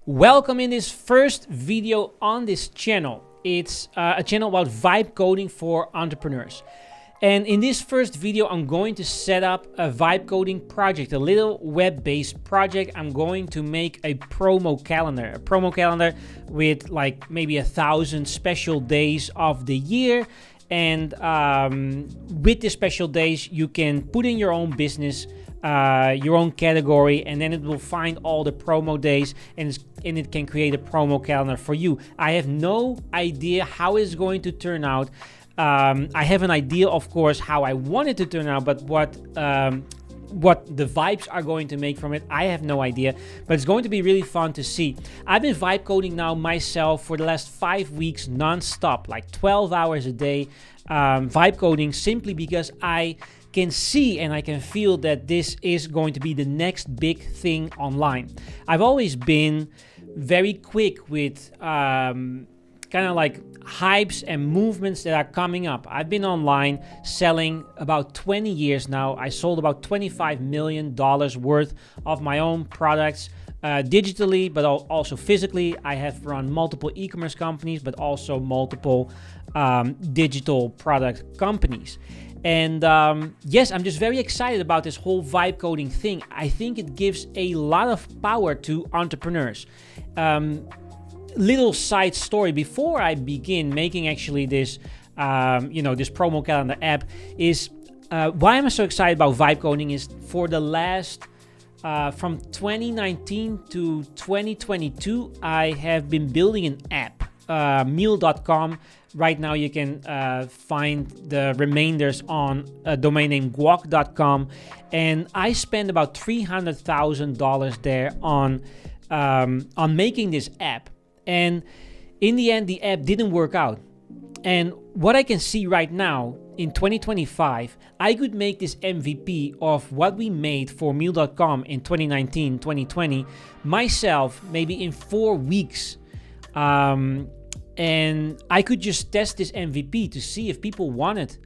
Welcome in this first video on this channel. It's a channel about vibe coding for entrepreneurs. And in this first video, I'm going to set up a vibe coding project, a little web-based project. I'm going to make a promo calendar with like maybe 1,000 special days of the year. And with the special days, you can put in your own business, your own category, and then it will find all the promo days and it can create a promo calendar for you. I have no idea how it's going to turn out. I have an idea, of course, how I want it to turn out, but what the vibes are going to make from it, I have no idea, but it's going to be really fun to see. I've been vibe coding now myself for the last 5 weeks non-stop, like 12 hours a day, vibe coding, simply because I can see and I can feel that this is going to be the next big thing online. I've always been very quick with kind of like hypes and movements that are coming up. I've been online selling about 20 years now. I sold about $25 million worth of my own products digitally, but also physically. I have run multiple e-commerce companies, but also multiple digital product companies. And yes, I'm just very excited about this whole vibe coding thing. I think it gives a lot of power to entrepreneurs. Little side story before I begin making actually this, this promo calendar app is why I'm so excited about vibe coding is for the last from 2019 to 2022, I have been building an app, meal.com. Right now you can find the remainders on a domain name guac.com, and I spent about $300,000 there on making this app. And in the end, the app didn't work out. And what I can see right now in 2025, I could make this MVP of what we made for meal.com in 2019, 2020 myself, maybe in 4 weeks. And I could just test this MVP to see if people wanted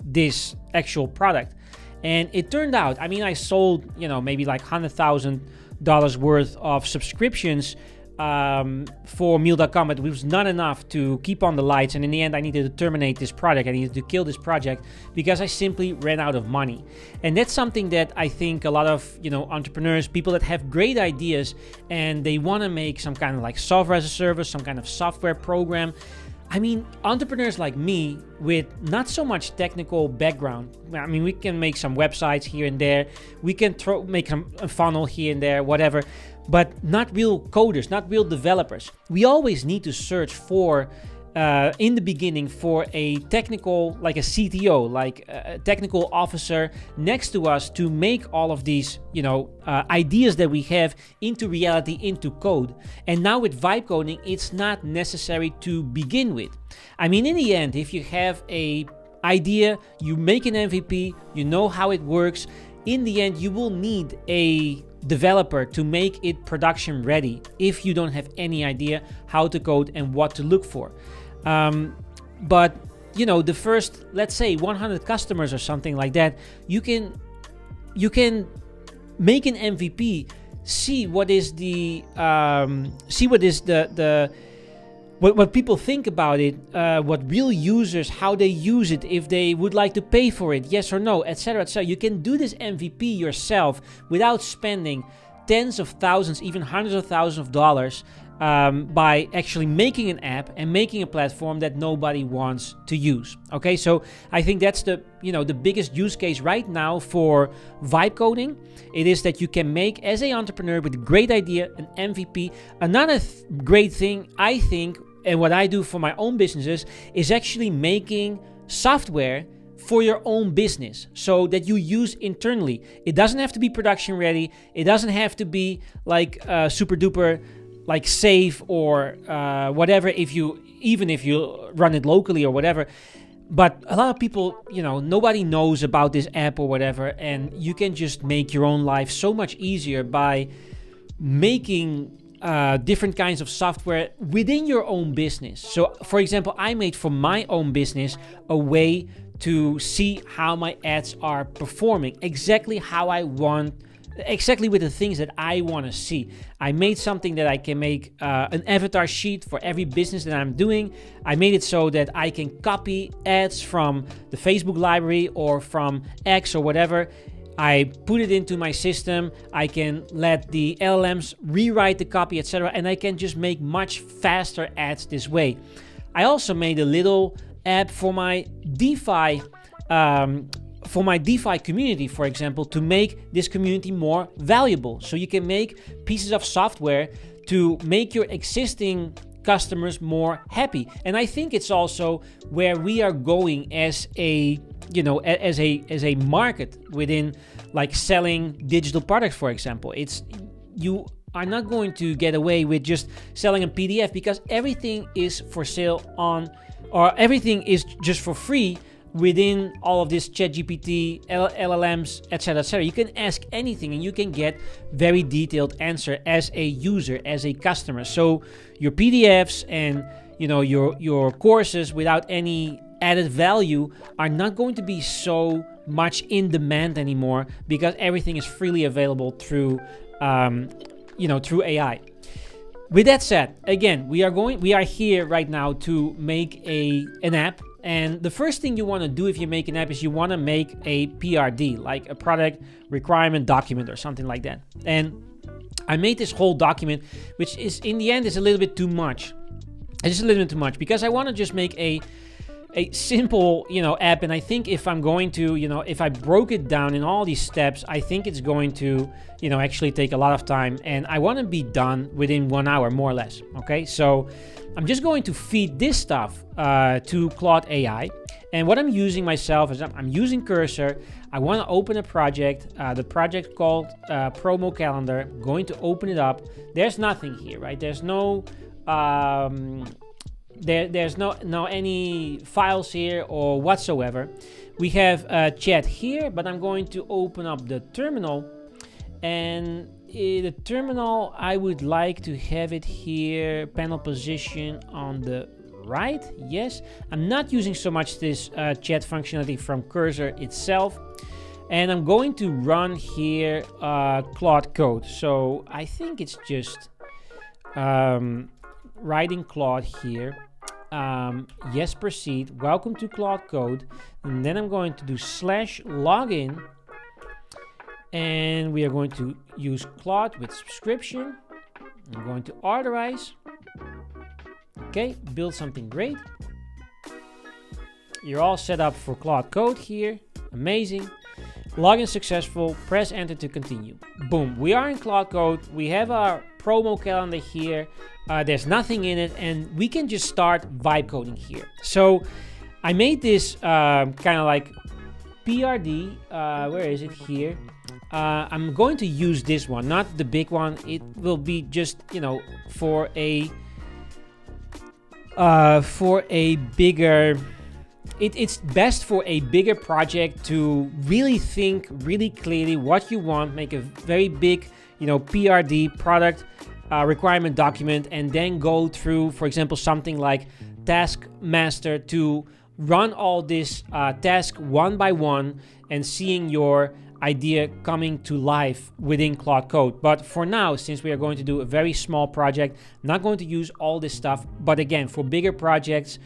this actual product. And it turned out, I mean, I sold, maybe like $100,000 worth of subscriptions for meal.com, but it was not enough to keep on the lights. And in the end, I needed to terminate this project. I needed to kill this project because I simply ran out of money. And that's something that I think a lot of, entrepreneurs, people that have great ideas and they want to make some kind of like software as a service, some kind of software program. I mean, entrepreneurs like me with not so much technical background. I mean, we can make some websites here and there. We can make a funnel here and there, whatever. But not real coders, not real developers. We always need to search for, in the beginning, for a technical, like a CTO, like a technical officer next to us to make all of these, ideas that we have into reality, into code. And now with vibe coding, it's not necessary to begin with. I mean, in the end, if you have a idea, you make an MVP, you know how it works. In the end, you will need a developer to make it production ready if you don't have any idea how to code and what to look for. But the first, let's say 100 customers or something like that, you can make an MVP, see what people think about it, what real users, how they use it, if they would like to pay for it, yes or no, etc., etc. You can do this MVP yourself without spending tens of thousands, even hundreds of thousands of dollars by actually making an app and making a platform that nobody wants to use. Okay, so I think that's the biggest use case right now for vibe coding. It is that you can make, as an entrepreneur with a great idea, an MVP. Another great thing, I think, and what I do for my own businesses is actually making software for your own business so that you use internally. It doesn't have to be production ready. It doesn't have to be like super duper like safe or whatever, even if you run it locally or whatever. But a lot of people, nobody knows about this app or whatever, and you can just make your own life so much easier by making different kinds of software within your own business. So, for example, I made for my own business a way to see how my ads are performing, exactly how I want exactly with the things that I want to see. I made something that I can make an avatar sheet for every business that I'm doing. I made it so that I can copy ads from the Facebook library or from X or whatever. I put it into my system. I can let the LLMs rewrite the copy, etc. And I can just make much faster ads this way. I also made a little app for my DeFi community, for example, to make this community more valuable. So you can make pieces of software to make your existing customers more happy. And I think it's also where we are going as a market within like selling digital products, for example. You are not going to get away with just selling a PDF, because everything is for sale or everything is just for free within all of this ChatGPT, LLMs, etc., etc. You can ask anything and you can get very detailed answer as a user, as a customer. So your PDFs and your courses without any added value are not going to be so much in demand anymore, because everything is freely available through through AI. With that said, again, we are here right now to make an app. And the first thing you want to do if you make an app is you want to make a PRD, like a product requirement document or something like that. And I made this whole document, which is in the end is a little bit too much. It's just a little bit too much, because I want to just make a simple, app. And I think if I'm going to, if I broke it down in all these steps, I think it's going to, actually take a lot of time. And I want to be done within 1 hour, more or less. Okay, so I'm just going to feed this stuff to Claude AI. And what I'm using myself is I'm using Cursor. I want to open a project, the project called Promo Calendar. I'm going to open it up. There's nothing here, right? There's no there's no any files here or whatsoever. We have chat here, but I'm going to open up the terminal. And the terminal, I would like to have it here, panel position on the right. Yes, I'm not using so much this chat functionality from Cursor itself. And I'm going to run here Claude Code. So I think it's just writing Claude here. Yes, proceed. Welcome to Claude Code. And then I'm going to do /login. And we are going to use Claude with subscription. I'm going to authorize. Okay, build something great. You're all set up for Claude Code here. Amazing. Login successful. Press enter to continue. Boom. We are in Claude Code. We have our promo calendar here. There's nothing in it, and we can just start vibe coding here. So I made this kind of like PRD. Where is it here? I'm going to use this one, not the big one. It will be just, for a bigger. It's best for a bigger project to really think really clearly what you want, make a very big, PRD product requirement document, and then go through, for example, something like Task Master to run all this task one by one and seeing your idea coming to life within Claude Code. But for now, since we are going to do a very small project, not going to use all this stuff. But again, for bigger projects,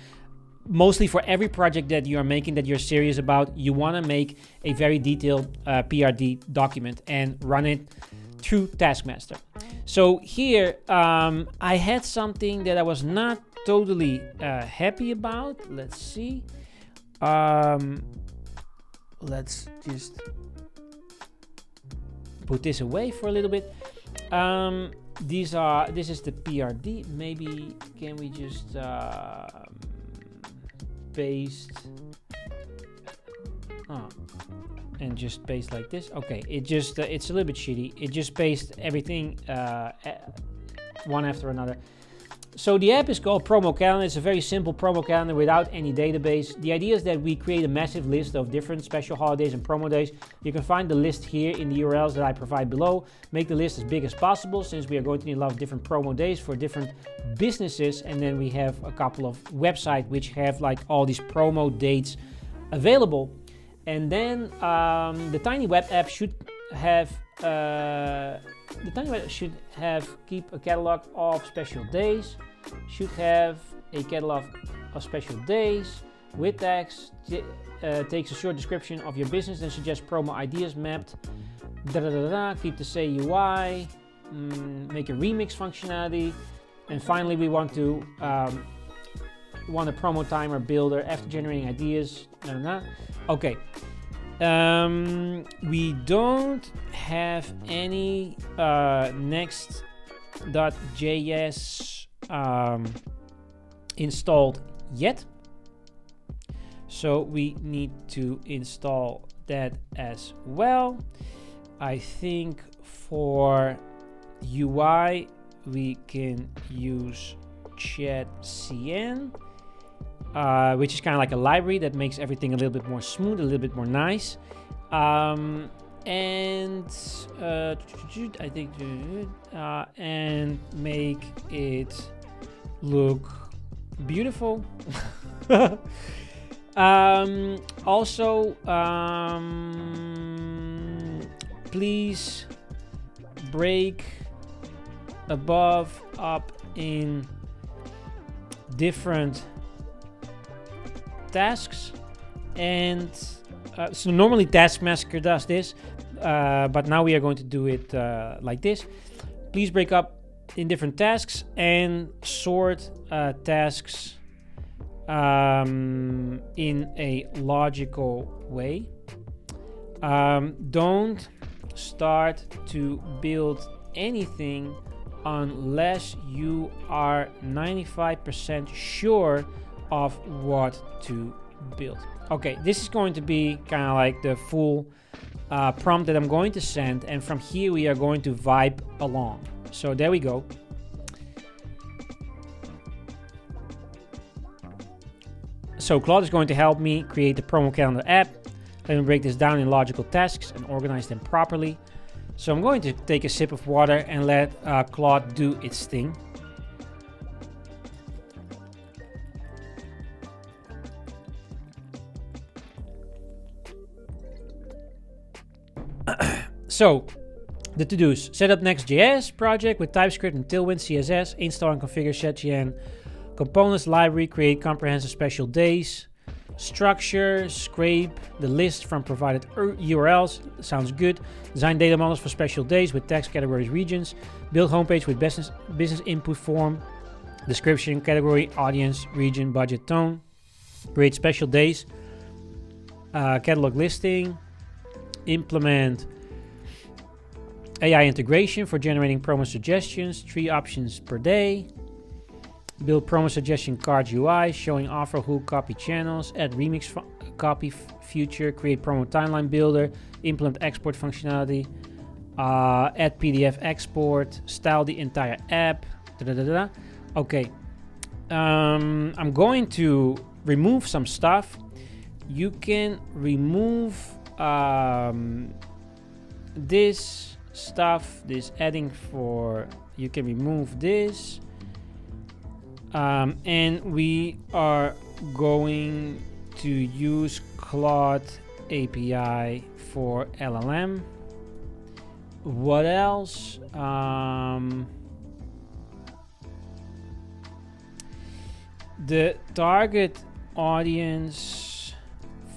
mostly for every project that you are making, that you're serious about, you want to make a very detailed PRD document and run it through Taskmaster. So here, I had something that I was not totally happy about. Let's see. Let's just put this away for a little bit. This is the PRD. Maybe can we just paste and just paste like this? Okay, it just it's a little bit shitty. It just pastes everything one after another. So the app is called Promo Calendar. It's a very simple promo calendar without any database. The idea is that we create a massive list of different special holidays and promo days. You can find the list here in the URLs that I provide below. Make the list as big as possible, since we are going to need a lot of different promo days for different businesses. And then we have a couple of websites which have like all these promo dates available. And then the tiny web app should have the tiny website should have keep a catalog of special days. Should have a catalog of special days with tags. Takes a short description of your business and suggests promo ideas mapped. Keep the same UI. Make a remix functionality. And finally, we want to want a promo timer builder after generating ideas. Okay. We don't have any next.js installed yet. So we need to install that as well. I think for UI we can use ChatCN, which is kind of like a library that makes everything a little bit more smooth, a little bit more nice. And I think and make it look beautiful. Also, please break above up in different tasks, and so normally Task Massacre does this, but now we are going to do it like this. Please break up in different tasks and sort tasks in a logical way. Don't start to build anything unless you are 95% sure of what to build. Okay, this is going to be kind of like the full prompt that I'm going to send, and from here we are going to vibe along. So there we go. So Claude is going to help me create the promo calendar app. Let me break this down in logical tasks and organize them properly. So I'm going to take a sip of water and let Claude do its thing. So the to-dos: set up Next.js project with TypeScript and Tailwind CSS, install and configure ChatGN components library, create comprehensive special days, structure, scrape the list from provided URLs, sounds good, design data models for special days with text, categories, regions, build homepage with business input form, description, category, audience, region, budget, tone, create special days, catalog listing, implement AI integration for generating promo suggestions, 3 options per day. Build promo suggestion card UI, showing offer hook, copy channels, add remix copy future, create promo timeline builder, implement export functionality, add PDF export, style the entire app. Okay, I'm going to remove some stuff. You can remove this stuff, this adding for, you can remove this, and we are going to use Claude API for LLM. What else? The target audience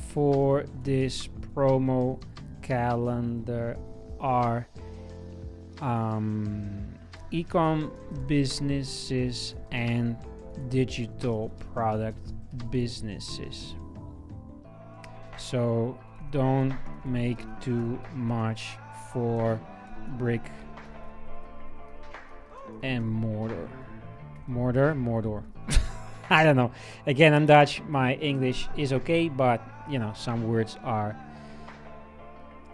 for this promo calendar are e-com businesses and digital product businesses. So don't make too much for brick and mortar. Mortar. I don't know. Again, I'm Dutch. My English is okay, but you know, some words are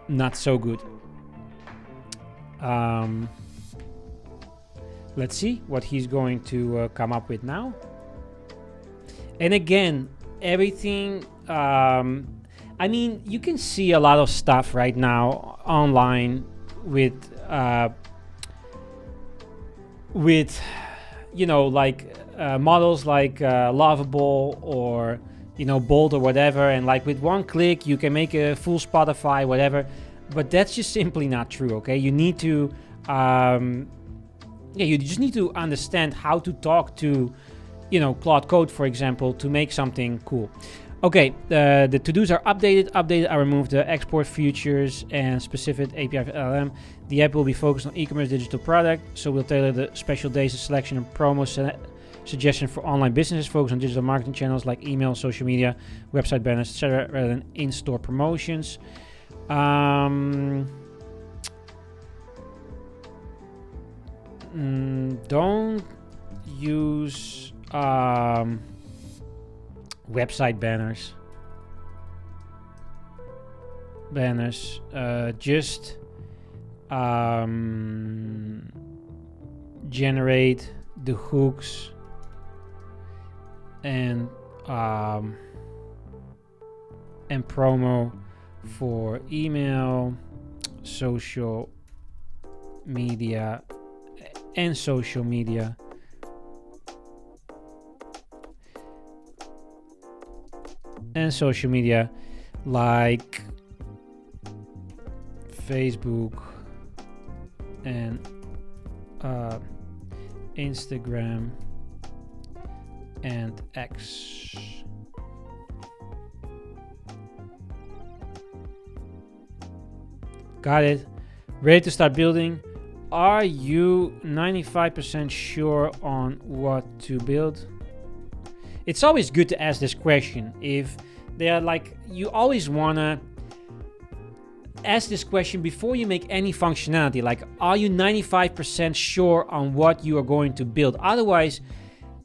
not so good. Let's see what he's going to come up with now. And again, everything, I mean, you can see a lot of stuff right now online with you know, like models like Lovable or, you know, Bolt or whatever, and like with one click you can make a full Spotify, whatever. but that's just simply not true. Okay, you need to you just need to understand how to talk to, Claude Code, for example, to make something cool. Okay, the to-dos are updated. I removed the export features and specific API for LLM. The app will be focused on e-commerce digital product, so we'll tailor the special days selection and promo suggestion for online businesses, focus on digital marketing channels like email, social media, website banners, etc., rather than in-store promotions. Don't use website banners. Just generate the hooks and promo for email, social media, and social media. Like Facebook and Instagram and X. Got it. Ready to start building. Are you 95% sure on what to build? It's always good to ask this question. If they are like, you always wanna ask this question before you make any functionality. Like, are you 95% sure on what you are going to build? Otherwise,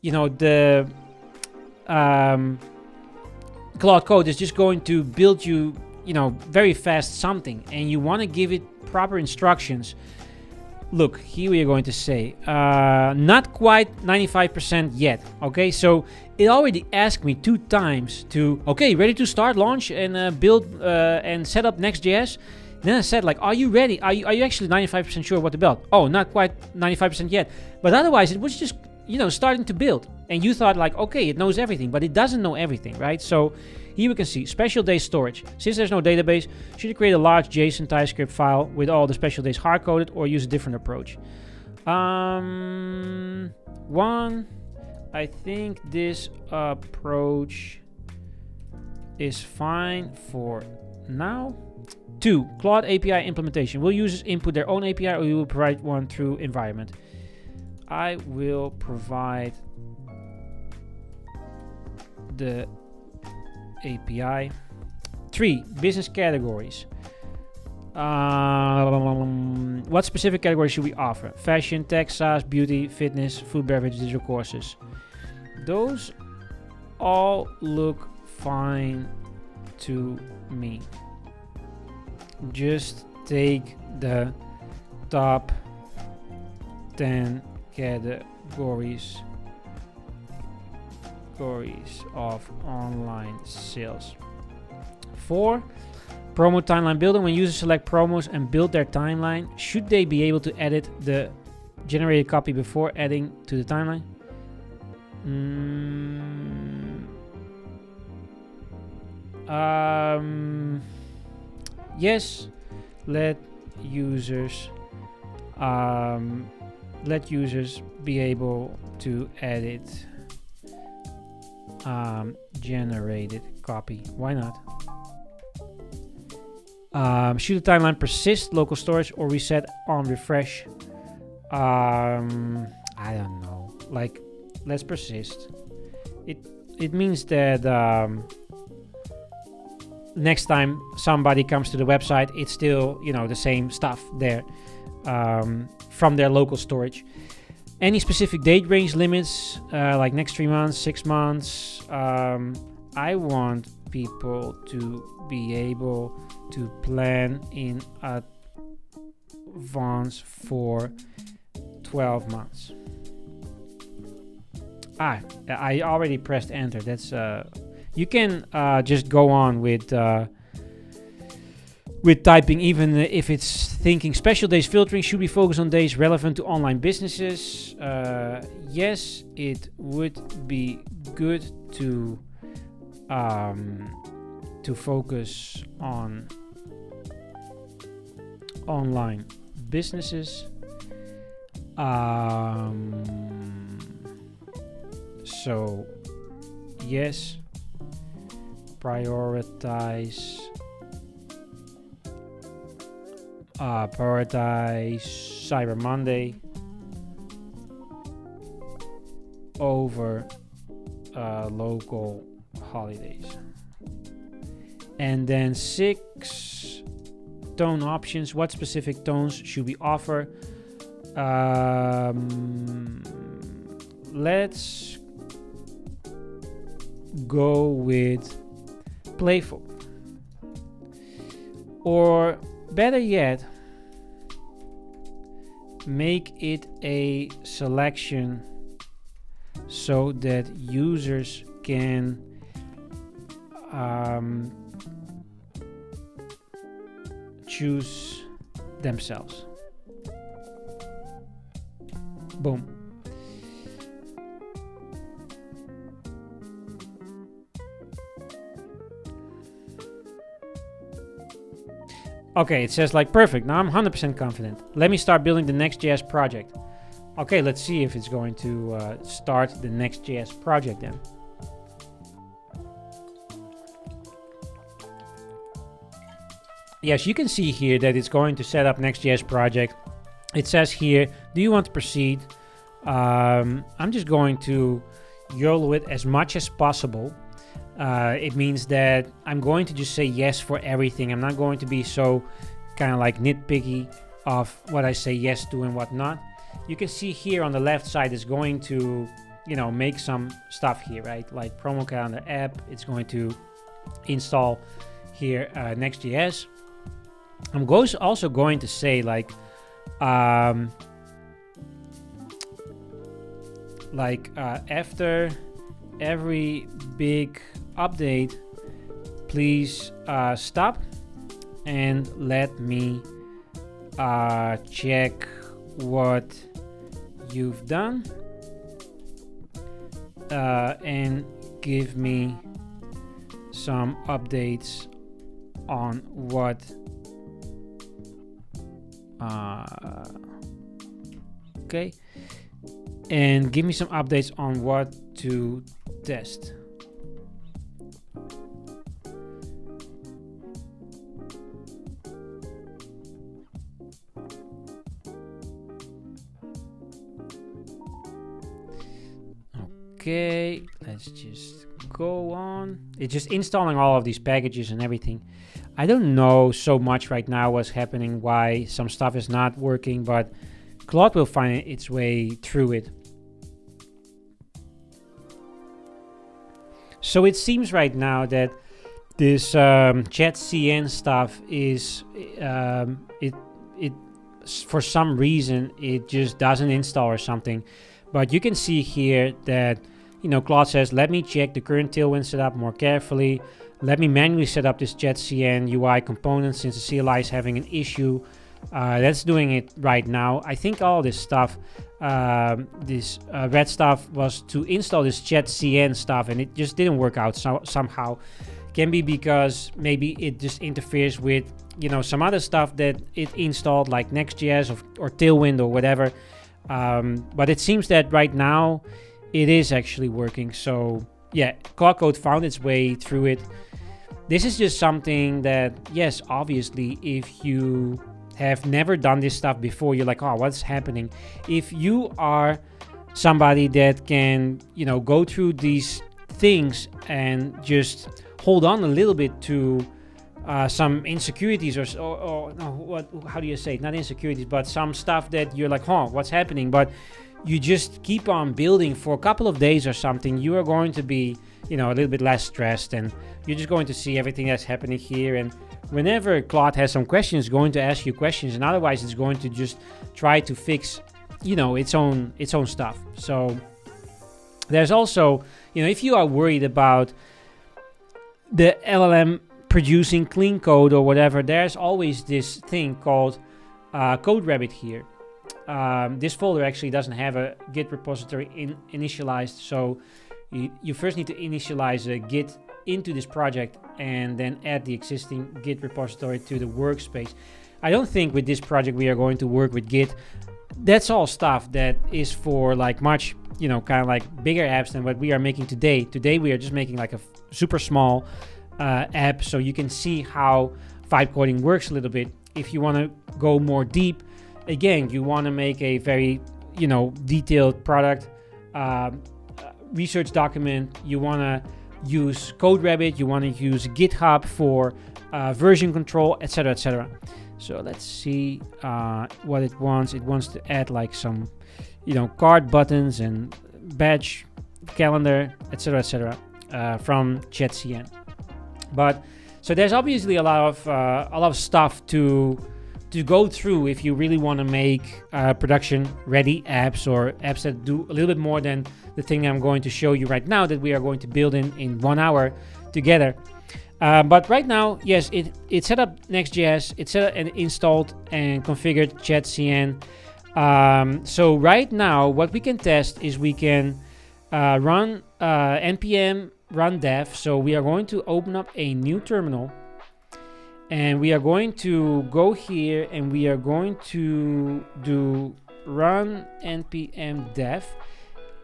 the Claude Code is just going to build you, very fast something, and you want to give it proper instructions. Look, here we are going to say, not quite 95% yet. Okay, so it already asked me 2 times to, okay, ready to start, launch, and build and set up Next.js. Then I said, like, are you ready? Are you actually 95% sure what to build? Oh, not quite 95% yet. But otherwise, it was just, starting to build. And you thought, like, okay, it knows everything, but it doesn't know everything, right? So here we can see special days storage. Since there's no database, should you create a large JSON TypeScript file with all the special days hard-coded, or use a different approach? I think this approach is fine for now. 2, Claude API implementation. Will users input their own API, or you will provide one through environment? I will provide the API. 3, business categories. What specific categories should we offer? Fashion, tech, SaaS, beauty, fitness, food, beverage, digital courses. Those all look fine to me. Just take the top 10 categories of online sales. 4, promo timeline builder. When users select promos and build their timeline, should they be able to edit the generated copy before adding to the timeline? Yes, let users be able to edit generated copy. Why not? Should the timeline persist, local storage, or reset on refresh? I don't know. Like, let's persist. It means that next time somebody comes to the website, it's still, the same stuff there from their local storage. Any specific date range limits, like next 3 months, 6 months? I want people to be able to plan in advance for 12 months. I already pressed enter. That's you can just go on with typing, even if it's thinking special days filtering should be focused on days relevant to online businesses. Yes, it would be good to focus on online businesses. So yes, prioritize Cyber Monday over local holidays. And then 6 tone options. What specific tones should we offer? Let's go with playful. Or better yet, make it a selection so that users can choose themselves. Boom. Okay, it says like perfect. Now I'm 100% confident. Let me start building the Next.js project. Okay, let's see if it's going to start the Next.js project then. Yes, you can see here that it's going to set up Next.js project. It says here, do you want to proceed? I'm just going to YOLO it as much as possible. It means that I'm going to just say yes for everything. I'm not going to be so kind of like nitpicky of what I say yes to and what not. You can see here on the left side is going to, you know, make some stuff here, right? Like promo calendar app. It's going to install here Next.js. I'm also going to say like after every big update, please stop and let me check what you've done and give me some updates on what okay, and give me some updates on what to test. Okay, let's just go on. It's just installing all of these packages and everything. I don't know so much right now what's happening, why some stuff is not working, but Claude will find its way through it. So it seems right now that this chat-cn stuff is it for some reason it just doesn't install or something. But you can see here that, you know, Claude says, let me check the current Tailwind setup more carefully. Let me manually set up this chat-cn UI component since the CLI is having an issue. That's doing it right now. I think all this stuff, this red stuff was to install this chat-cn stuff, and it just didn't work out somehow. Can be because maybe it just interferes with, you know, some other stuff that it installed, like Next.js or Tailwind or whatever. But it seems that right now it is actually working. So yeah, Claude Code found its way through it. This is just something that, yes, obviously, if you have never done this stuff before, you're like, oh, what's happening? If you are somebody that can, you know, go through these things and just hold on a little bit to some insecurities or no, what? How do you say it? Not insecurities, but some stuff that you're like, huh, what's happening? But you just keep on building for a couple of days or something, you are going to be, you know, a little bit less stressed, and you're just going to see everything that's happening here. And whenever Claude has some questions, it's going to ask you questions, and otherwise it's going to just try to fix, you know, its own stuff. So there's also, you know, if you are worried about the LLM producing clean code or whatever, there's always this thing called CodeRabbit here. This folder actually doesn't have a Git repository initialized, so you first need to initialize a Git into this project and then add the existing Git repository to the workspace. I don't think with this project we are going to work with Git. That's all stuff that is for like much, you know, kind of like bigger apps than what we are making today. Today we are just making like a super small app, so you can see how vibe coding works a little bit. If you want to go more deep, again, you want to make a very, you know, detailed product research document. You want to use CodeRabbit, you want to use GitHub for version control, etc., etc. So let's see what it wants. It wants to add like some, you know, card buttons and badge, calendar, etc., etc. From ChatCN. But so there's obviously a lot of stuff to go through if you really want to make production ready apps, or apps that do a little bit more than the thing I'm going to show you right now that we are going to build in 1 hour together. But right now, yes, it set up Next.js, it's set up and installed and configured ChatCN. So right now, what we can test is we can run npm run dev. So we are going to open up a new terminal, and we are going to go here and we are going to do run npm dev.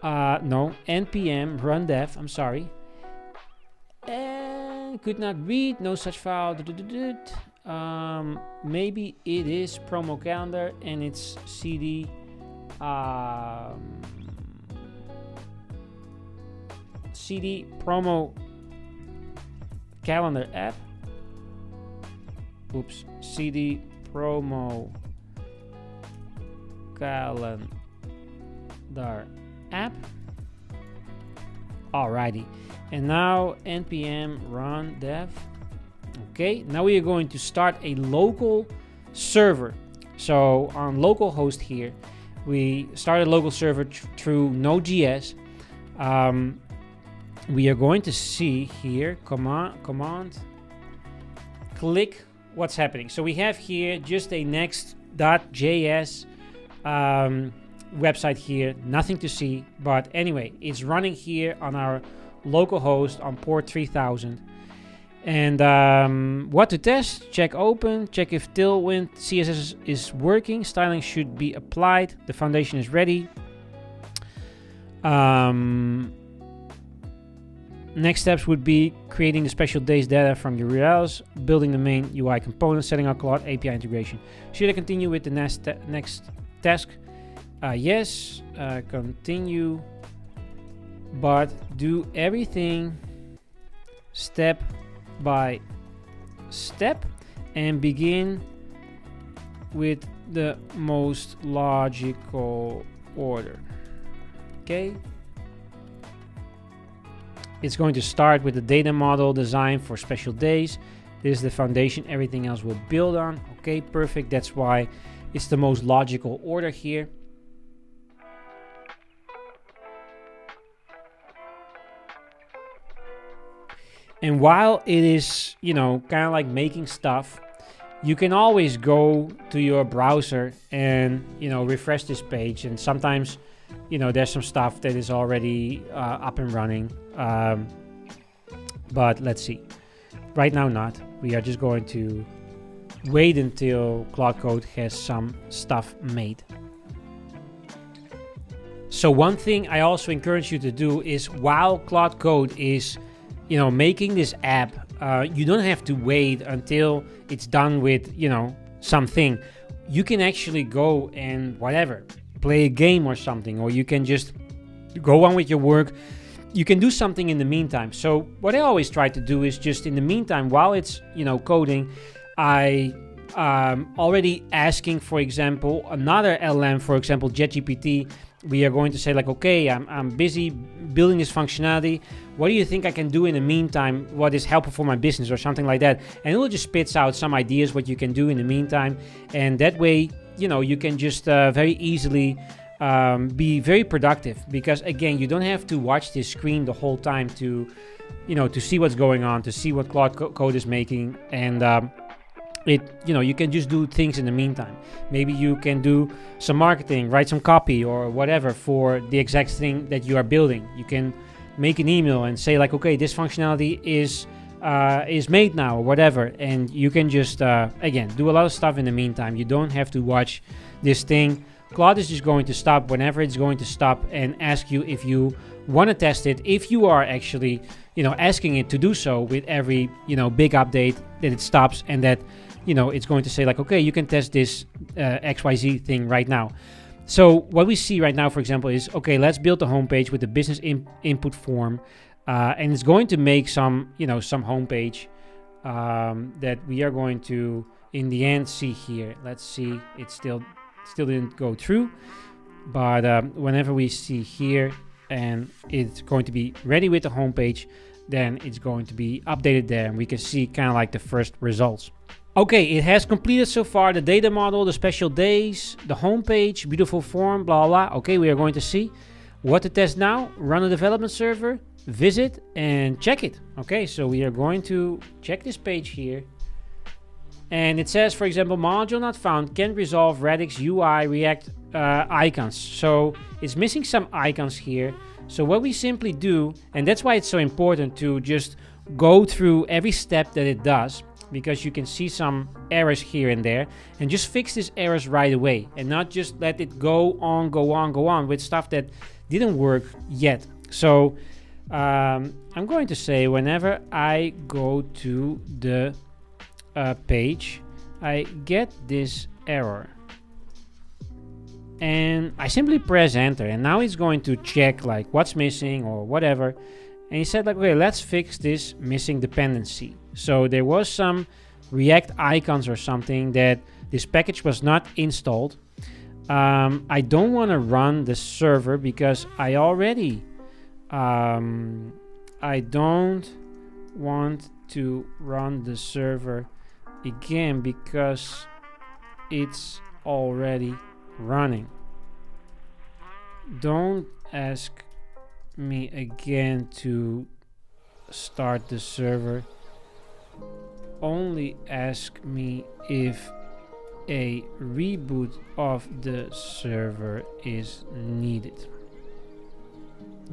Npm run dev, I'm sorry. And could not read, no such file. Maybe it is promo calendar and it's cd cd promo calendar app. Oops, cd promo calendar app. Alrighty, and now npm run dev. Okay, now we are going to start a local server. So on localhost here, we start a local server through Node.js. We are going to see here command click what's happening. So we have here just a next.js website here, nothing to see, but anyway, it's running here on our local host on port 3000. And what to test: check open, check if Tailwind CSS is working, styling should be applied, the foundation is ready. Next steps would be creating the special days data from URLs, building the main UI component, setting up Claude API integration. Should I continue with the next task? Yes, continue, but do everything step by step and begin with the most logical order. Okay. It's going to start with the data model design for special days. This is the foundation, everything else will build on. Okay, perfect. That's why it's the most logical order here. And while it is, you know, kind of like making stuff, you can always go to your browser and, you know, refresh this page. And sometimes, you know, there's some stuff that is already up and running. But let's see. Right now, not. We are just going to wait until Claude Code has some stuff made. So one thing I also encourage you to do is, while Claude Code is, you know, making this app, you don't have to wait until it's done with, you know, something. You can actually go and whatever, play a game or something, or you can just go on with your work. You can do something in the meantime. So what I always try to do is just in the meantime, while it's, you know, coding, I already asking, for example, another LM, for example, JetGPT. We are going to say like, okay, I'm busy building this functionality. What do you think I can do in the meantime? What is helpful for my business or something like that? And it will just spits out some ideas what you can do in the meantime. And that way, you know, you can just very easily be very productive, because again, you don't have to watch this screen the whole time to, you know, to see what's going on, to see what Claude Code is making. And you know, you can just do things in the meantime. Maybe you can do some marketing, write some copy or whatever for the exact thing that you are building. You can make an email and say like, okay, this functionality is is made now or whatever, and you can just again do a lot of stuff in the meantime. You don't have to watch this thing. Claude is just going to stop whenever it's going to stop and ask you if you want to test it, if you are actually asking it to do so with every big update, that it stops and that it's going to say like, okay, you can test this XYZ thing right now. So what we see right now, for example, is okay, let's build a homepage with the business input form, and it's going to make some some homepage that we are going to in the end see here. Let's see, it still didn't go through, but whenever we see here and it's going to be ready with the homepage, then it's going to be updated there and we can see kind of like the first results. Okay, it has completed so far the data model, the special days, the homepage, beautiful form, blah blah. Okay, we are going to see what to test now. Run a development server, visit and check it. Okay, so we are going to check this page here. And it says, for example, module not found, can't resolve Radix UI React icons. So it's missing some icons here. So what we simply do, and that's why it's so important to just go through every step that it does, because you can see some errors here and there, and just fix these errors right away and not just let it go on with stuff that didn't work yet. So I'm going to say whenever I go to the page, I get this error and I simply press enter, and now it's going to check like what's missing or whatever, and he said like, okay, let's fix this missing dependency. So there was some React icons or something that this package was not installed. I don't want to run the server because I already I don't want to run the server again because it's already running. Don't ask me again to start the server. Only ask me if a reboot of the server is needed.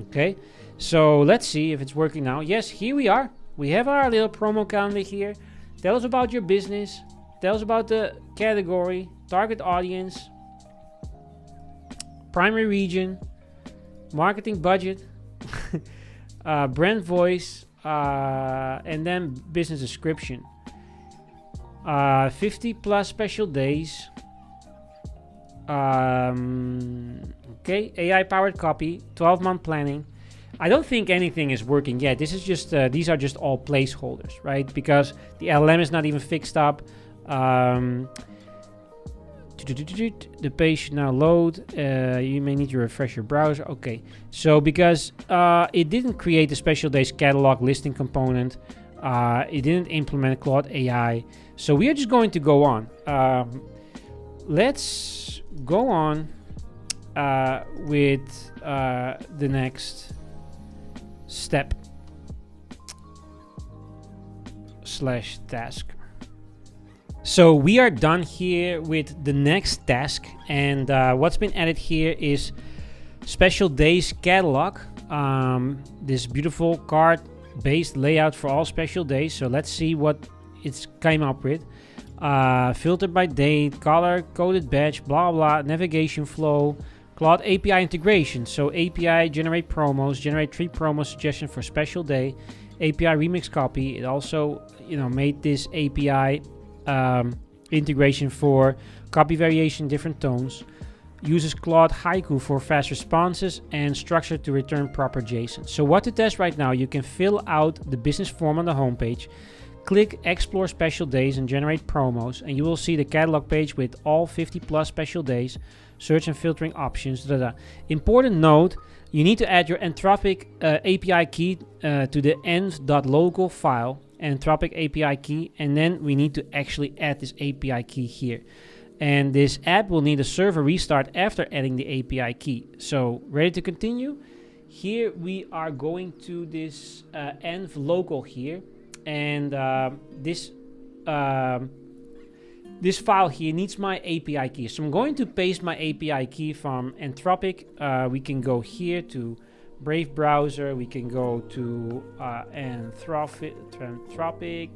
Okay, so let's see if it's working now. Yes, here we are. We have our little promo calendar here. Tell us about your business. Tell us about the category, target audience, primary region, marketing budget, brand voice, and then business description. 50 plus special days. Okay, AI powered copy, 12-month planning. I don't think anything is working yet. This is just these are just all placeholders, right? Because the LLM is not even fixed up. The page should now load. You may need to refresh your browser. Okay, so because it didn't create the special days catalog listing component, it didn't implement Claude AI. So we are just going to go on. Let's go on with the next step / task. So we are done here with the next task, and what's been added here is special days catalog. This beautiful card based layout for all special days. So let's see what it's came up with. Filtered by date, color coded batch, blah blah, navigation flow, Claude API integration. So API generate promos, generate 3 promo suggestions for special day, API remix copy. It also made this API integration for copy variation, different tones. Uses Claude Haiku for fast responses and structure to return proper JSON. So what to test right now, you can fill out the business form on the homepage, click explore special days and generate promos, and you will see the catalog page with all 50 plus special days, search and filtering options. Important note, you need to add your Anthropic API key to the end.local file, Anthropic API key, and then we need to actually add this API key here. And this app will need a server restart after adding the API key. So ready to continue? Here we are going to this env local here, and this file here needs my API key. So I'm going to paste my API key from Anthropic. We can go here to Brave browser. We can go to Anthropic.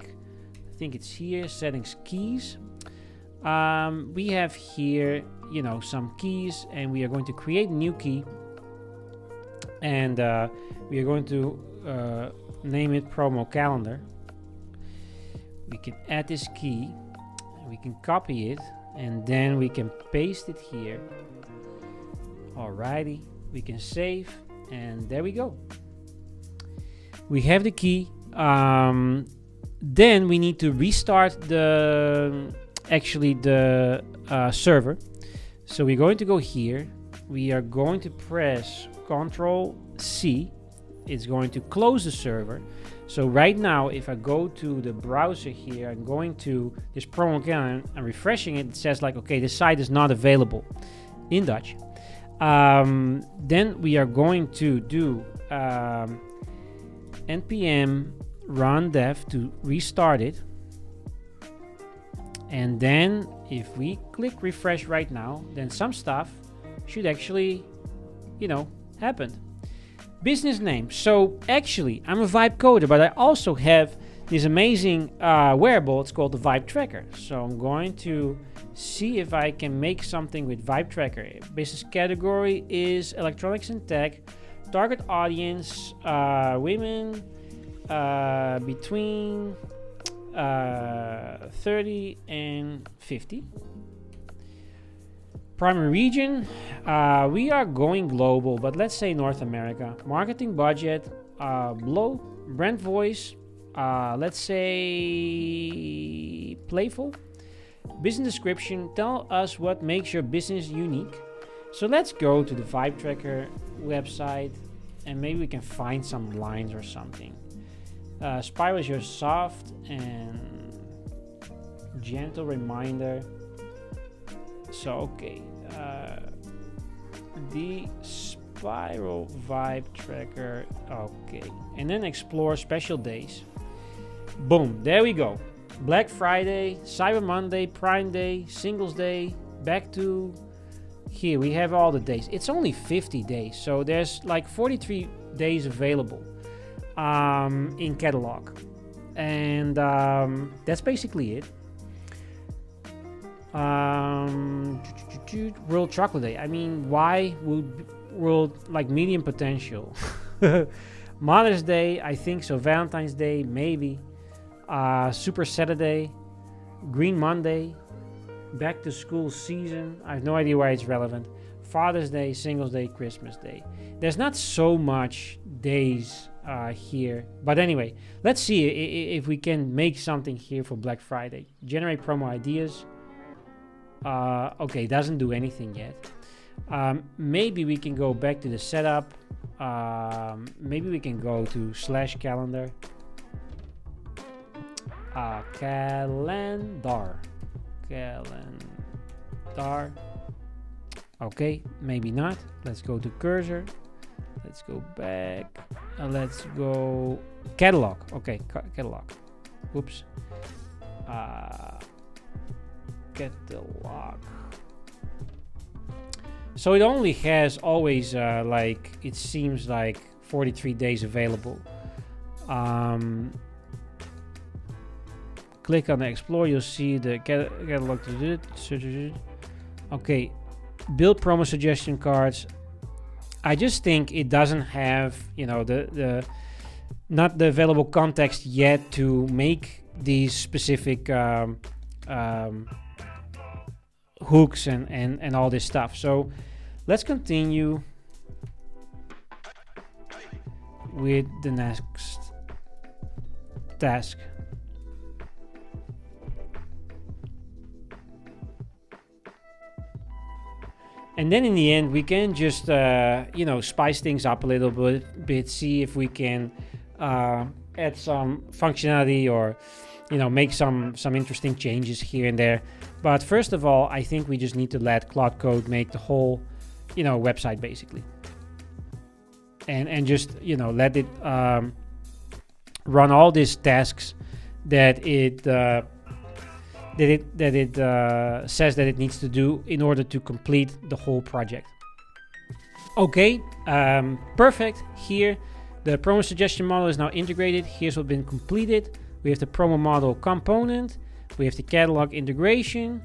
I think it's here. Settings, keys. We have here, some keys, and we are going to create a new key, and we are going to name it promo calendar. We can add this key, and we can copy it, and then we can paste it here. Alrighty, we can save, and there we go. We have the key. Then we need to restart the server. So we're going to go here. We are going to press Ctrl C. It's going to close the server. So right now, if I go to the browser here, I'm going to this promo calendar and refreshing it, it says like, okay, this site is not available in Dutch. Then we are going to do npm run dev to restart it. And then if we click refresh right now, then some stuff should actually, happen. Business name. So actually, I'm a Vibe coder, but I also have this amazing wearable. It's called the Vibe Tracker. So I'm going to see if I can make something with Vibe Tracker. Business category is electronics and tech. Target audience, women between 30 and 50. Primary region, we are going global, but let's say North America. Marketing budget, below. Brand voice, let's say playful. Business description, tell us what makes your business unique. So let's go to the Vibe Tracker website, and maybe we can find some lines or something. Spiral is your soft and gentle reminder. So okay, the Spiral Vibe Tracker. Okay, and then explore special days. Boom, there we go. Black Friday, Cyber Monday, Prime Day, Singles Day. Back to here, we have all the days. It's only 50 days, so there's like 43 days available in catalog, and that's basically it. World Chocolate Day. I mean, why would world like medium potential? Mother's Day, I think so. Valentine's Day, maybe. Super Saturday, Green Monday, back to school season. I have no idea why it's relevant. Father's Day, Singles Day, Christmas Day. There's not so much days here, but anyway, let's see if we can make something here for Black Friday. Generate promo ideas. Okay, doesn't do anything yet. Maybe we can go back to the setup. Maybe we can go to /calendar. Calendar. Okay, maybe not. Let's go to cursor. Let's go back. Let's go catalog. Okay, catalog. Oops. Catalog. So it only has always like it seems like 43 days available. Click on the explore, you'll see the catalog. Okay, build promo suggestion cards. I just think it doesn't have, the not the available context yet to make these specific hooks and all this stuff. So let's continue with the next task. And then in the end, we can just, spice things up a little bit, see if we can add some functionality or, make some interesting changes here and there. But first of all, I think we just need to let Claude Code make the whole, website basically. And just, let it run all these tasks that it says that it needs to do in order to complete the whole project. Okay, perfect. Here, the promo suggestion model is now integrated. Here's what's been completed. We have the promo model component. We have the catalog integration.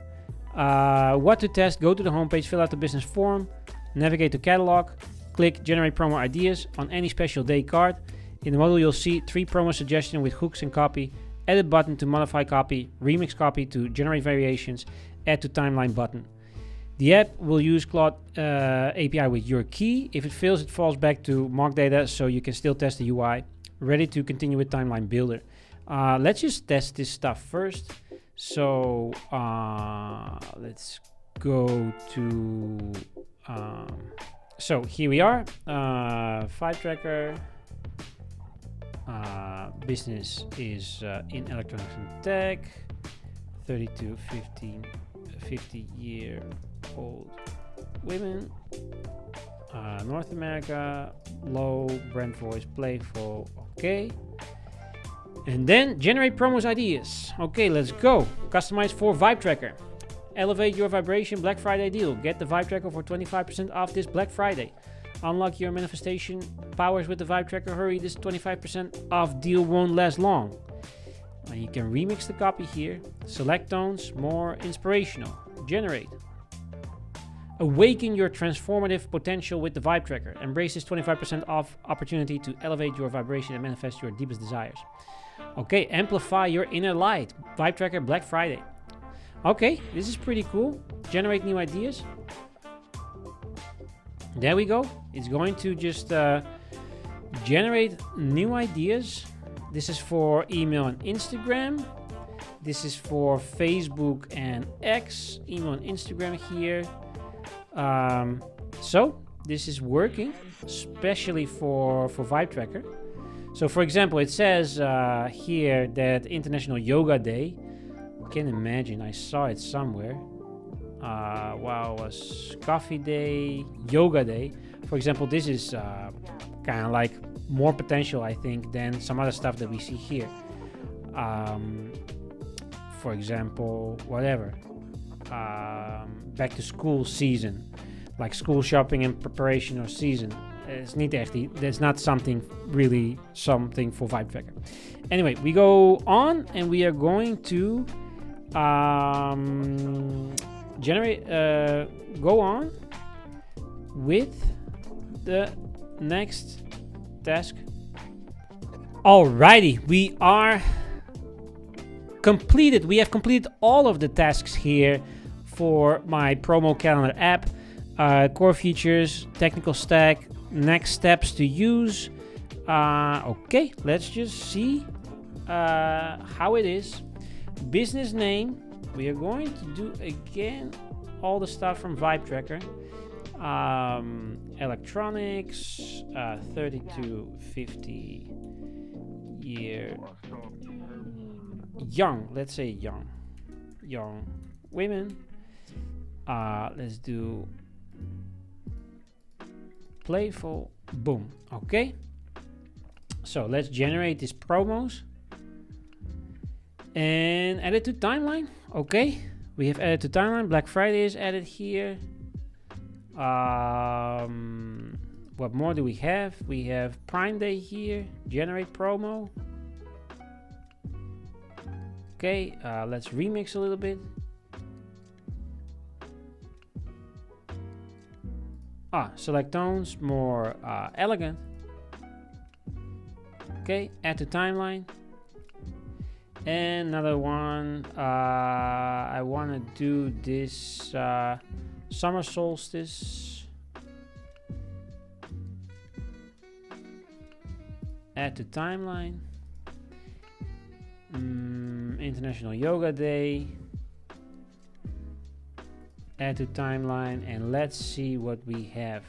What to test, go to the homepage, fill out the business form, navigate to catalog, click generate promo ideas on any special day card. In the model, you'll see 3 promo suggestions with hooks and copy, edit button to modify copy, remix copy to generate variations, add to timeline button. The app will use Claude API with your key. If it fails, it falls back to mock data, so you can still test the UI. Ready to continue with timeline builder. Let's just test this stuff first. So let's go to, so here we are, Vibe Tracker, business is in electronics and tech, 32, 50-year-old women, North America, low, brand voice, playful, okay. And then generate promos ideas. Okay, let's go. Customize for Vibe Tracker. Elevate your vibration Black Friday deal. Get the Vibe Tracker for 25% off this Black Friday. Unlock your manifestation powers with the Vibe Tracker. Hurry, this 25% off deal won't last long. And you can remix the copy here. Select tones, more inspirational. Generate. Awaken your transformative potential with the Vibe Tracker. Embrace this 25% off opportunity to elevate your vibration and manifest your deepest desires. Okay, amplify your inner light. Vibe Tracker Black Friday. Okay, this is pretty cool. Generate new ideas. There we go. It's going to just generate new ideas. This is for email and Instagram. This is for Facebook and X. Email and Instagram here. So this is working, especially for Vibe Tracker. So for example, it says here that International Yoga Day. I can imagine, I saw it somewhere. Wow, it was Coffee Day, Yoga Day. For example, this is kind of like more potential, I think, than some other stuff that we see here. For example, whatever. Back to school season, like school shopping and preparation or season. It's niet echt. That's not something really something for Vibe Tracker. Anyway, we go on and we are going to go on with the next task. Alrighty, we are completed. We have completed all of the tasks here for my promo calendar app. Core features, technical stack, next steps to use. Okay, let's just see how it is. Business name, we are going to do again all the stuff from Vibe Tracker. Electronics, 30 to 50 year young, let's say young women. Let's do playful, boom. Okay, so let's generate these promos and add it to timeline. Okay, we have added to timeline. Black Friday is added here. What more do we have? We have Prime Day here. Generate promo. Okay, let's remix a little bit. Select tones, more elegant. Okay, add to timeline. And another one, I want to do this summer solstice. Add to timeline. International Yoga Day. Add to timeline, and let's see what we have.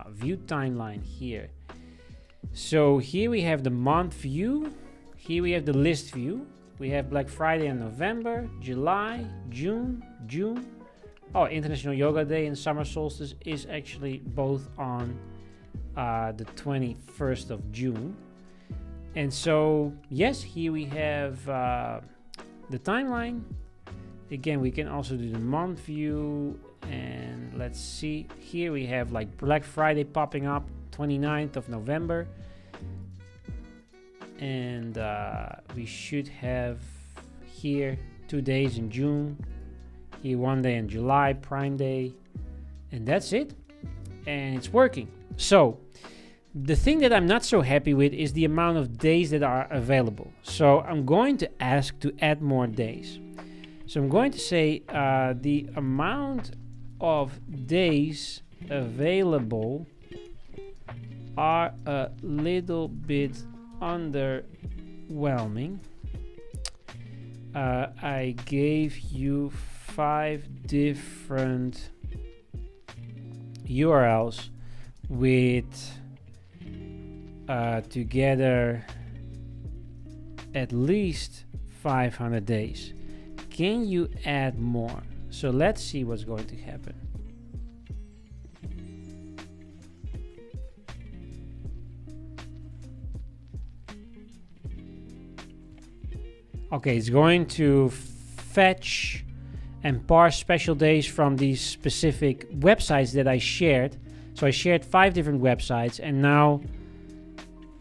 View timeline here. So here we have the month view. Here we have the list view. We have Black Friday in November, July, June. Oh, International Yoga Day and Summer Solstice is actually both on the 21st of June. And so, yes, here we have the timeline. Again, we can also do the month view, and let's see. Here we have like Black Friday popping up, 29th of November. And we should have here 2 days in June, here 1 day in July, Prime Day, and that's it. And it's working. So the thing that I'm not so happy with is the amount of days that are available. So I'm going to ask to add more days. So I'm going to say the amount of days available are a little bit underwhelming. I gave you 5 different URLs with together at least 500 days. Can you add more? So let's see what's going to happen. Okay, it's going to fetch and parse special days from these specific websites that I shared. So I shared 5 different websites, and now,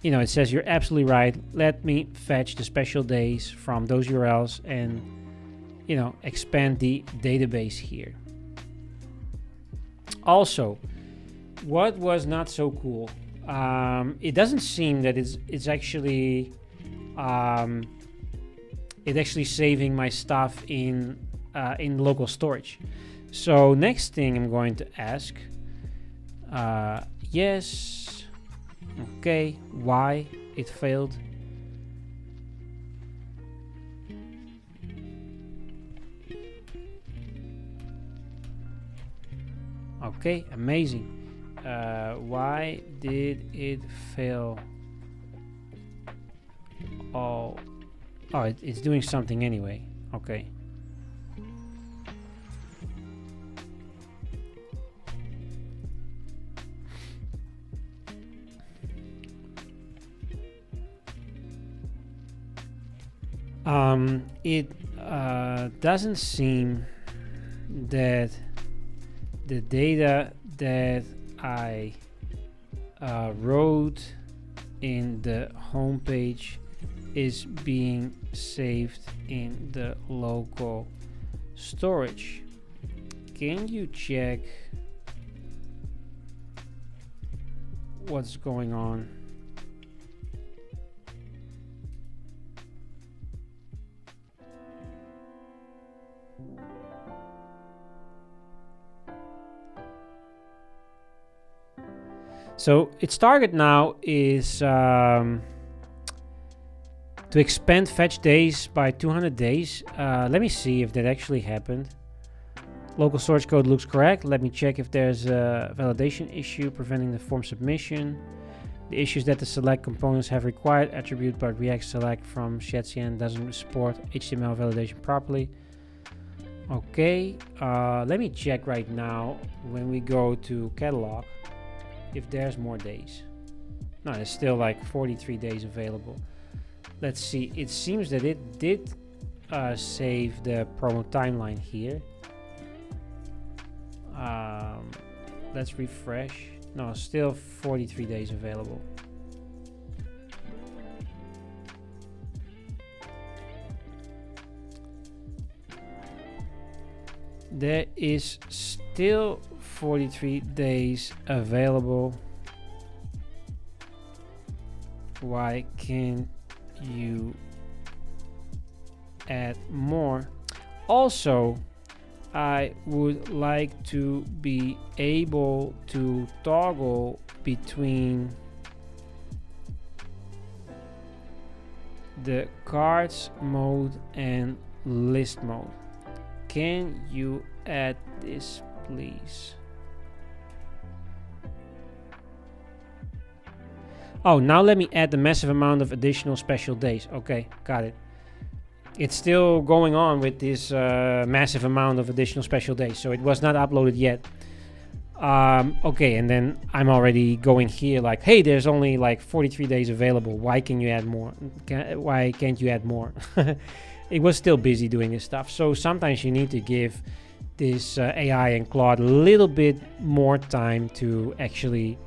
you know, it says you're absolutely right. Let me fetch the special days from those URLs and, you know, expand the database here. Also, what was not so cool, it doesn't seem that it's actually saving my stuff in local storage. So next thing I'm going to ask, yes, okay, why it failed. Okay, amazing. Why did it fail? Oh, it's doing something anyway. Okay. It doesn't seem that the data that I wrote in the home page is being saved in the local storage. Can you check what's going on? So its target now is to expand fetch days by 200 days. Let me see if that actually happened. Local storage code looks correct. Let me check if there's a validation issue preventing the form submission. The issue is that the select components have required attribute, but React select from Shetcn doesn't support HTML validation properly. Okay, let me check right now when we go to catalog if there's more days. No, there's still like 43 days available. Let's see. It seems that it did save the promo timeline here. Let's refresh. No, still 43 days available. There is still 43 days available. Why can't you add more? Also, I would like to be able to toggle between the cards mode and list mode. Can you add this, please? Oh, now let me add the massive amount of additional special days. Okay, got it. It's still going on with this massive amount of additional special days, so it was not uploaded yet. Okay, and then I'm already going here like, hey, there's only like 43 days available. Why can you add more? Why can't you add more? it was still busy doing this stuff. So sometimes you need to give this AI and Claude a little bit more time to actually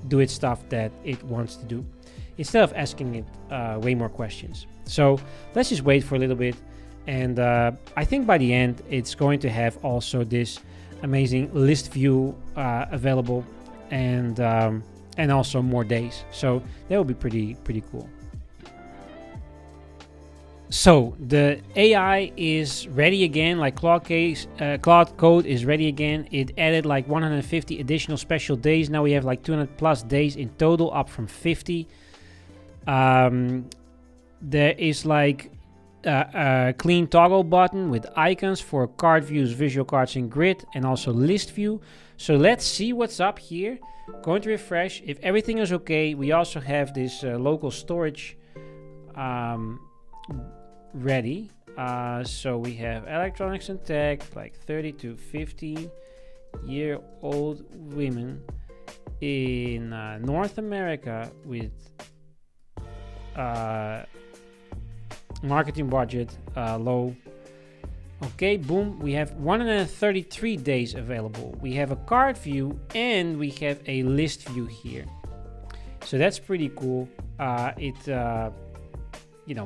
do its stuff that it wants to do, instead of asking it way more questions. So let's just wait for a little bit, and I think by the end it's going to have also this amazing list view available, and also more days. So that will be pretty cool. So the AI is ready again, like Claude Code is ready again. It added like 150 additional special days. Now we have like 200 plus days in total, up from 50. There is like a clean toggle button with icons for card views, visual cards in grid, and also list view. So let's see what's up here. Going to refresh. If everything is okay, we also have this local storage ready. So we have electronics and tech, like 30 to 50 year old women in North America with marketing budget low. Okay, boom, we have 133 days available. We have a card view and we have a list view here. So that's pretty cool.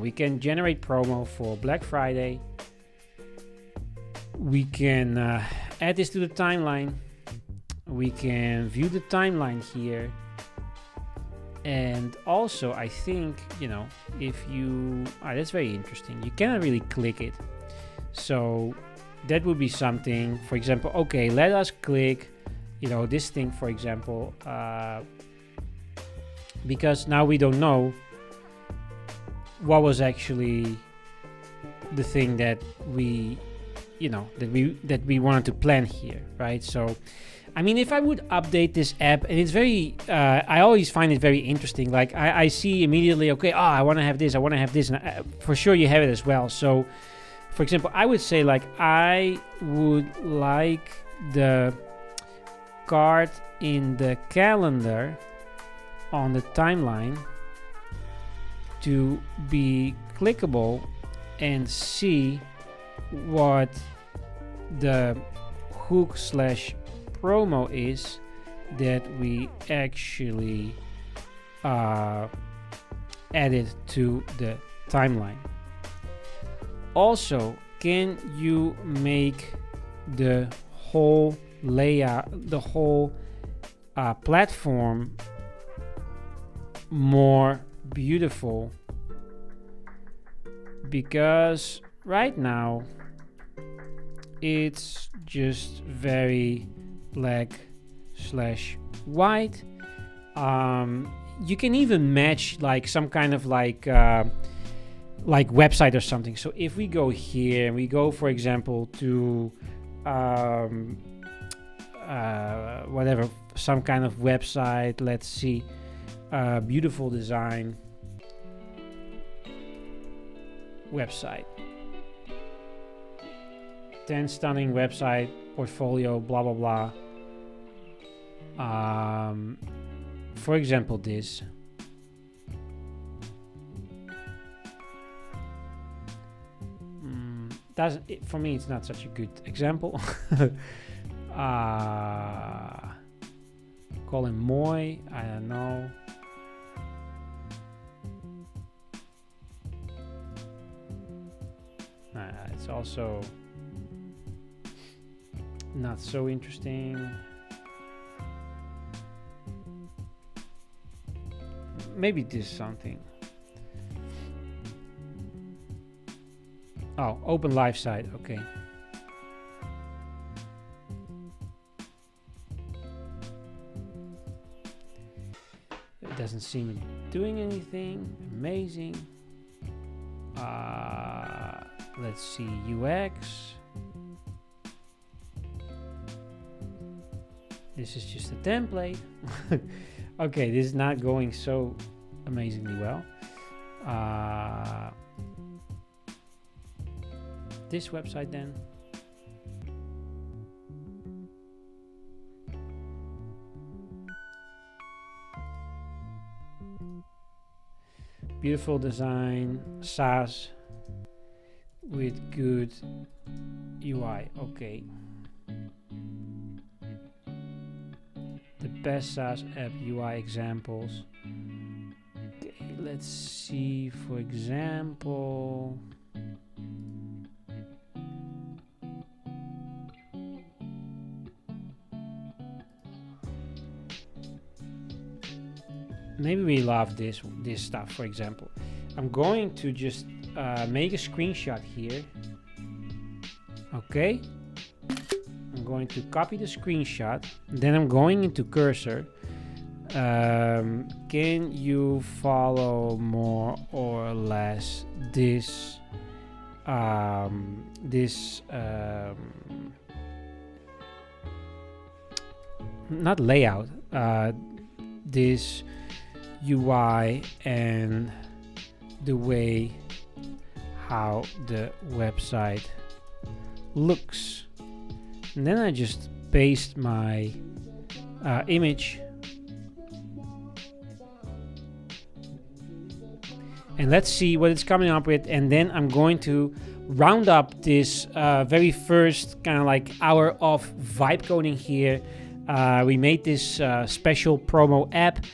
We can generate promo for Black Friday. We can add this to the timeline. We can view the timeline here. And also, I think, if you... that's very interesting. You cannot really click it. So that would be something. For example, okay, let us click, this thing, for example, because now we don't know what was actually the thing that we wanted to plan here, right? So I mean, if I would update this app, and it's very I always find it very interesting. Like I see immediately, okay, I want to have this, and for sure you have it as well. So for example, I would say, like, I would like the card in the calendar on the timeline to be clickable and see what the hook/promo is that we actually added to the timeline. Also, can you make the whole layout, the whole platform more beautiful? Because right now it's just very black/white. You can even match like some kind of like website or something. So if we go here and we go, for example, to whatever, some kind of website, let's see, beautiful design website, 10 stunning website portfolio, blah blah blah. For example, this for me it's not such a good example. Call him Moy, I don't know. It's also not so interesting. Maybe this something. Oh, open live site, okay. It doesn't seem doing anything amazing. Let's see, UX. This is just a template. Okay, this is not going so amazingly well. This website then. Beautiful design, SaaS. with good UI. Okay. The best SaaS app UI examples. Okay, let's see, for example. Maybe we love this stuff, for example. I'm going to just make a screenshot here. Okay. I'm going to copy the screenshot. Then I'm going into Cursor. Can you follow more or less this not layout, this UI and the way how the website looks. And then I just paste my image, and let's see what it's coming up with. And then I'm going to round up this very first kind of like hour of vibe coding here. We made this special promo app.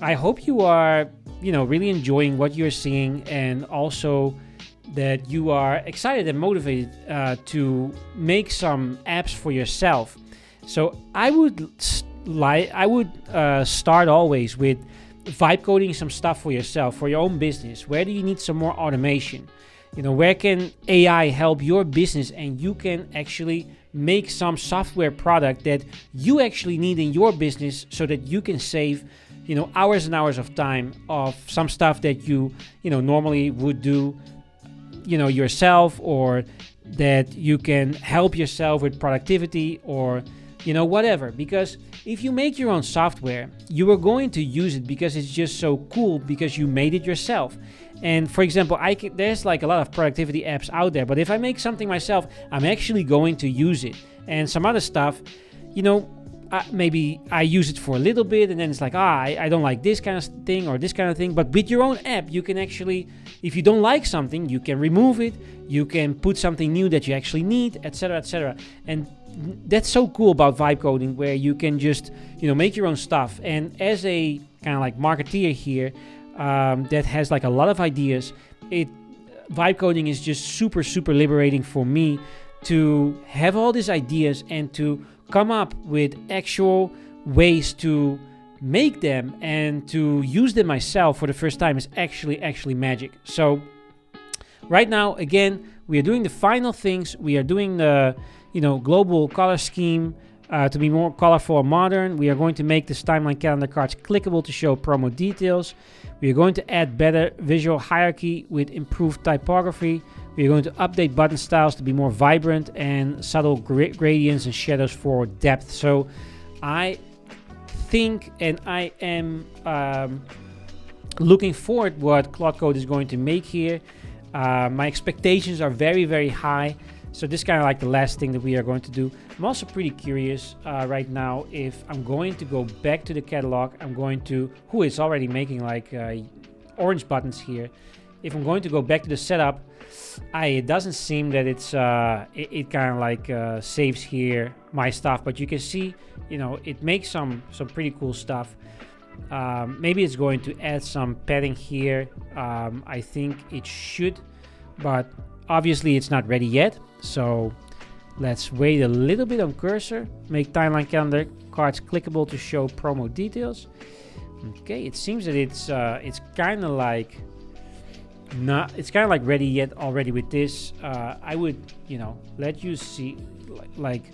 I hope you are, really enjoying what you're seeing, and also that you are excited and motivated to make some apps for yourself. So I would start always with vibe coding some stuff for yourself, for your own business. Where do you need some more automation? Where can AI help your business, and you can actually make some software product that you actually need in your business, so that you can save hours and hours of time of some stuff that you normally would do yourself, or that you can help yourself with productivity, or whatever. Because if you make your own software, you are going to use it because it's just so cool, because you made it yourself. And for example, there's like a lot of productivity apps out there, but if I make something myself, I'm actually going to use it. And some other stuff, maybe I use it for a little bit, and then it's like, I don't like this kind of thing or this kind of thing. But with your own app, you can actually, if you don't like something, you can remove it, you can put something new that you actually need, etc., etc. And that's so cool about vibe coding, where you can just make your own stuff. And as a kind of like marketeer here, that has like a lot of ideas, vibe coding is just super liberating for me to have all these ideas and to come up with actual ways to make them and to use them myself for the first time is actually magic. So right now, again, we are doing the final things. We are doing the global color scheme to be more colorful and modern. We are going to make this timeline calendar cards clickable to show promo details. We are going to add better visual hierarchy with improved typography. We are going to update button styles to be more vibrant, and subtle gradients and shadows for depth. So I think, and I am looking forward what Claude Code is going to make here. My expectations are very high. So this is kind of like the last thing that we are going to do. I'm also pretty curious right now if I'm going to go back to the catalog. It's already making like orange buttons here. If I'm going to go back to the setup, it doesn't seem that it kind of like saves here my stuff. But you can see, it makes some pretty cool stuff. Maybe it's going to add some padding here. I think it should, but obviously it's not ready yet. So let's wait a little bit on Cursor. Make timeline calendar cards clickable to show promo details. Okay, it seems that it's kind of like ready yet already with this. I would let you see like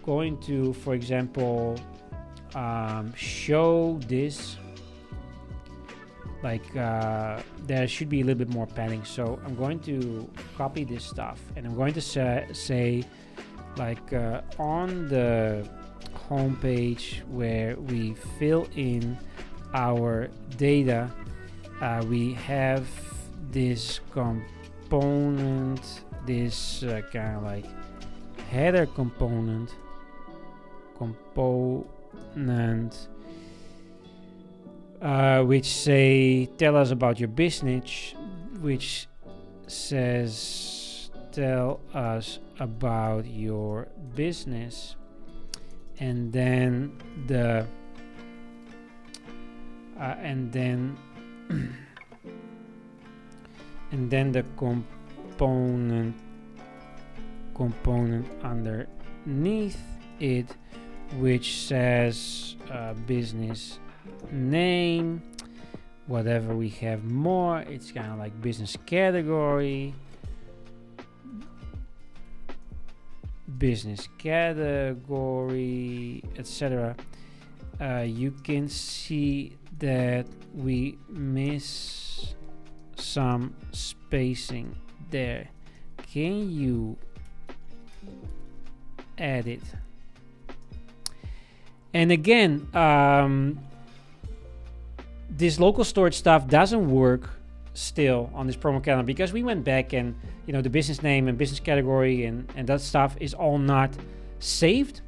going to, for example, show this. Like there should be a little bit more padding. So I'm going to copy this stuff, and I'm going to say like on the home page where we fill in our data, we have this component, this kind of like header component which tell us about your business, which says tell us about your business, and then the and then the component underneath it, which says business name, whatever we have more. It's kind of like business category, etc. You can see that we miss some spacing there. Can you add it? And again, this local storage stuff doesn't work still on this promo calendar, because we went back and, you know, the business name and business category and that stuff is all not saved.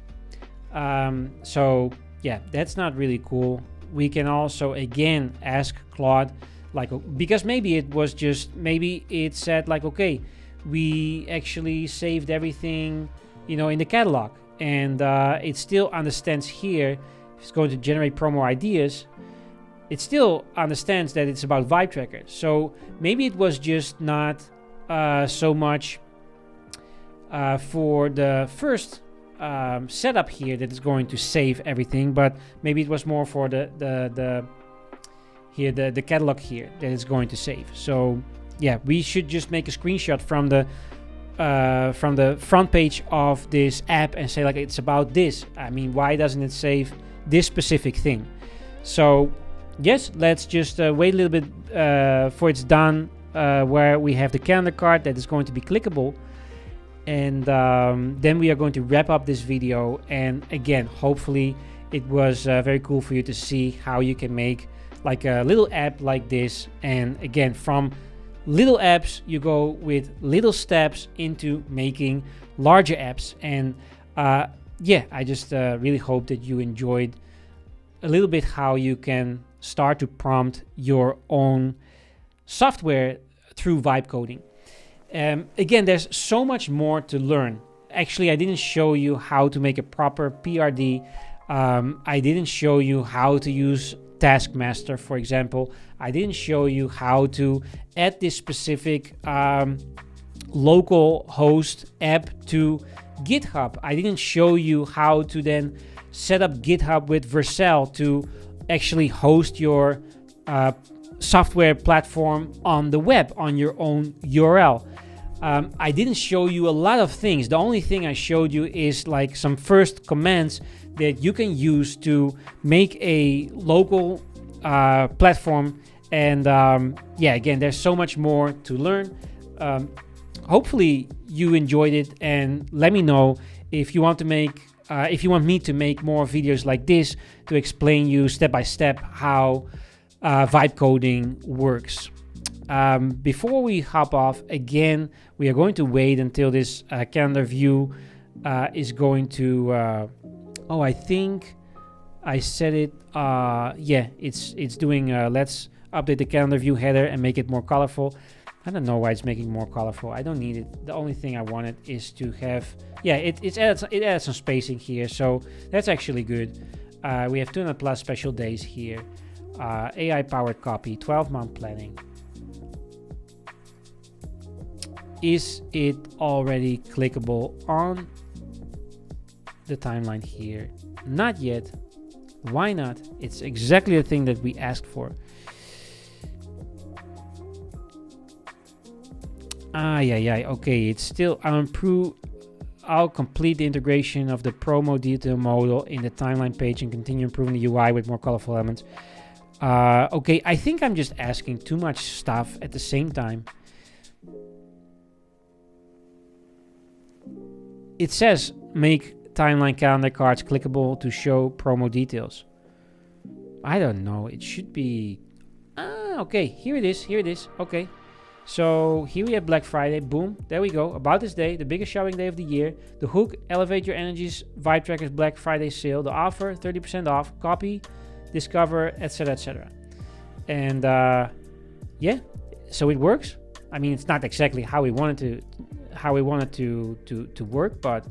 So yeah, that's not really cool. We can also again ask Claude, like, because maybe it said like, okay, we actually saved everything, you know, in the catalog, and it still understands here. It's going to generate promo ideas. It still understands that it's about Vibe Tracker. So maybe it was just not so much for the first setup here that is going to save everything, but maybe it was more for the catalog here that is going to save. So yeah, we should just make a screenshot from the front page of this app and say like, it's about this. I mean, why doesn't it save this specific thing? So yes, let's just wait a little bit for it's done, where we have the calendar card that is going to be clickable. And then we are going to wrap up this video. And again, hopefully it was very cool for you to see how you can make like a little app like this. And again, from little apps, you go with little steps into making larger apps. And yeah, I just really hope that you enjoyed a little bit how you can start to prompt your own software through vibe coding. Again, there's so much more to learn. Actually, I didn't show you how to make a proper PRD. I didn't show you how to use Taskmaster, for example. I didn't show you how to add this specific local host app to GitHub. I didn't show you how to then set up GitHub with Vercel to actually host your software platform on the web on your own URL. I didn't show you a lot of things. The only thing I showed you is like some first commands that you can use to make a local platform. And yeah, again, there's so much more to learn. Hopefully you enjoyed it, and let me know if you want to make if you want me to make more videos like this to explain you step by step how vibe coding works. Before we hop off, again, we are going to wait until this calendar view is going to oh, I think I said it. Yeah, it's doing let's update the calendar view header and make it more colorful. I don't know why it's making more colorful. I don't need it. The only thing I wanted is to have, yeah, it adds some spacing here, so that's actually good. We have 200 plus special days here. AI powered copy, 12-month planning. Is it already clickable on the timeline here? Not yet. Why not? It's exactly the thing that we asked for. Yeah, okay, it's still, I'll complete the integration of the promo detail model in the timeline page and continue improving the UI with more colorful elements. Okay, I think I'm just asking too much stuff at the same time. It says make timeline calendar cards clickable to show promo details. I don't know, it should be, okay, here it is, okay. So here we have Black Friday, boom, there we go. About this day, the biggest shopping day of the year. The hook, elevate your energies, Vibe Tracker's Black Friday sale. The offer, 30% off, copy, discover, etc., etc. And yeah, so it works. I mean, it's not exactly how we wanted to work, but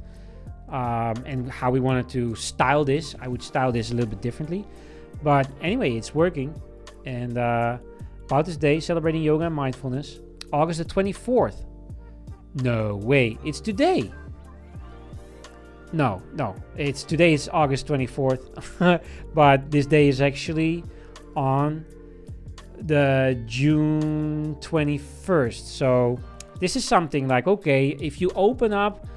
and how we wanted to style this. I would style this a little bit differently, but anyway, it's working. And about this day, celebrating yoga and mindfulness, August the 24th. No way, it's today. No, it's today. It's August 24th, but this day is actually on the June 21st. So this is something like, okay, if you open up,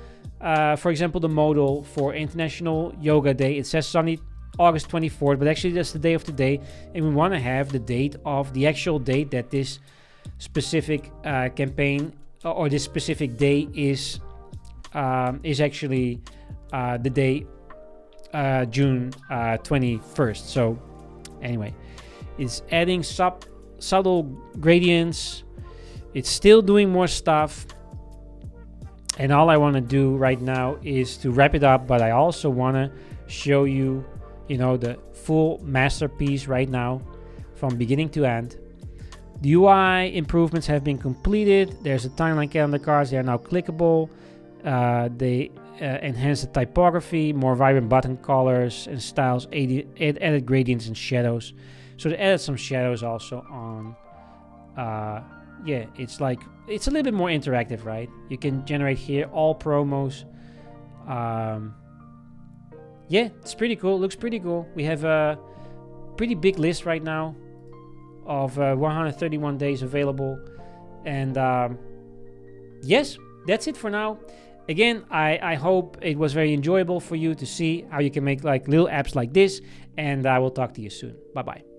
for example, the modal for International Yoga Day, it says Sunday, August 24th, but actually that's the day of today, and we want to have the date of the actual date that this specific campaign or this specific day is actually the day June 21st. So anyway, it's adding subtle gradients. It's still doing more stuff, and all I want to do right now is to wrap it up, but I also want to show you, the full masterpiece right now from beginning to end. The UI improvements have been completed. There's a timeline calendar cards. They are now clickable. They enhance the typography, more vibrant button colors and styles, added gradients and shadows. So they added some shadows also on. It's a little bit more interactive, right? You can generate here all promos. It's pretty cool. Looks pretty cool. We have a pretty big list right now of 131 days available. And yes, that's it for now. Again, I hope it was very enjoyable for you to see how you can make like little apps like this. And I will talk to you soon. Bye-bye.